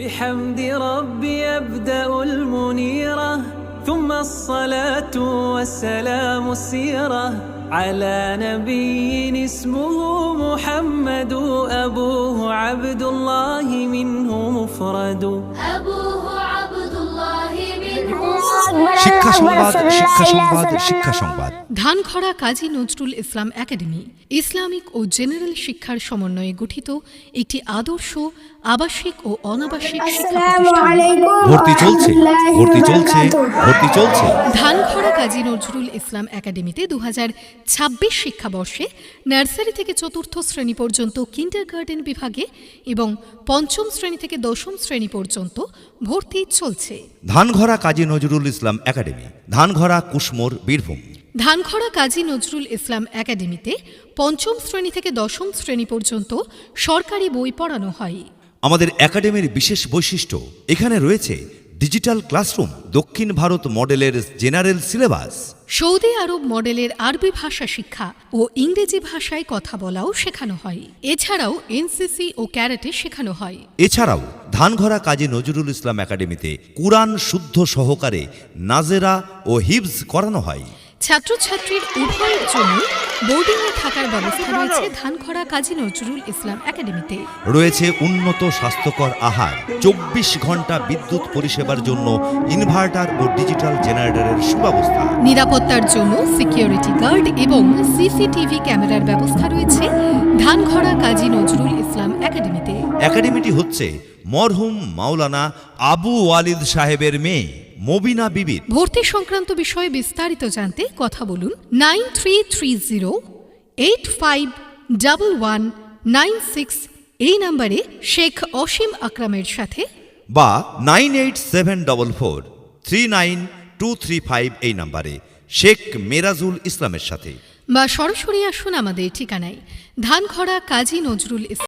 بحمد ربي أبدأ المنيرة ثم الصلاة والسلام السيرة على نبي اسمه محمد أبوه عبد الله منه مفرد শিক্ষা সংবাদ শিক্ষা সংবাদ শিক্ষা সংবাদ ধানখরা কাজী নজরুল ইসলাম একাডেমি ইসলামিক ও জেনারেল শিক্ষার সমন্বয়ে গঠিত একটি আদর্শ আবাসিক ও অনাবাসিক শিক্ষা প্রতিষ্ঠান। ভর্তি চলছে ভর্তি চলছে ভর্তি চলছে ধানখরা কাজী নজরুল ইসলাম একাডেমিতে 2026 শিক্ষাবর্ষে নার্সারি থেকে চতুর্থ শ্রেণী পর্যন্ত কিন্ডারগার্টেন বিভাগে এবং পঞ্চম শ্রেণী থেকে দশম শ্রেণী পর্যন্ত ভর্তি চলছে। ধানঘরা কাজী নজরুল ইসলাম একাডেমি, ধানঘরা কুশমোর, বীরভূম। ধানখরা কাজী নজরুল ইসলাম একাডেমিতে পঞ্চম শ্রেণী থেকে দশম শ্রেণী পর্যন্ত সরকারি বই পড়ানো হয়। আমাদের একাডেমির বিশেষ বৈশিষ্ট্য, এখানে রয়েছে ডিজিটাল ক্লাসরুম, দক্ষিণ ভারত মডেলের জেনারেল সিলেবাস, সৌদি আরব মডেলের আরবি ভাষা শিক্ষা ও ইংরেজি ভাষায় কথা বলাও শেখানো হয়। এছাড়াও এনসিসি ও ক্যারাটে শেখানো হয়। এছাড়াও ধানঘরা কাজী নজরুল ইসলাম একাডেমিতে কুরআন শুদ্ধ সহকারে নাজেরা ও হিফজ করানো হয়। ছাত্রছাত্রীর উভয়ের জন্য বোর্ডিংয়ে থাকার ব্যবস্থা রয়েছে ধানখরা কাজী নজরুল ইসলাম একাডেমিতে। রয়েছে উন্নত স্বাস্থ্যকর আহার, 24 ঘন্টা বিদ্যুৎ পরিষেবার জন্য ইনভার্টার ও ডিজিটাল জেনারেটরের সুব্যবস্থা। নিরাপত্তার জন্য সিকিউরিটি গার্ড এবং সিসিটিভি ক্যামেরার ব্যবস্থা রয়েছে ধানখরা কাজী নজরুল ইসলাম একাডেমিতে। একাডেমিটি হচ্ছে মরহুম মাওলানা আবু ওয়ালিদ সাহেবের মেয়ে মবিনা বিবির। ভর্তি সংক্রান্ত বিষয়ে বিস্তারিত জানতে কথা বলুন 9330851196 এই নম্বরে শেখ অসীম আকরামের সাথে, বা 9874392235 এই নম্বরে শেখ মেরাজুল ইসলামের সাথে, বা সরাসরি আসুন আমাদের ঠিকানায় ধানখরা কাজী নজরুল ইসলাম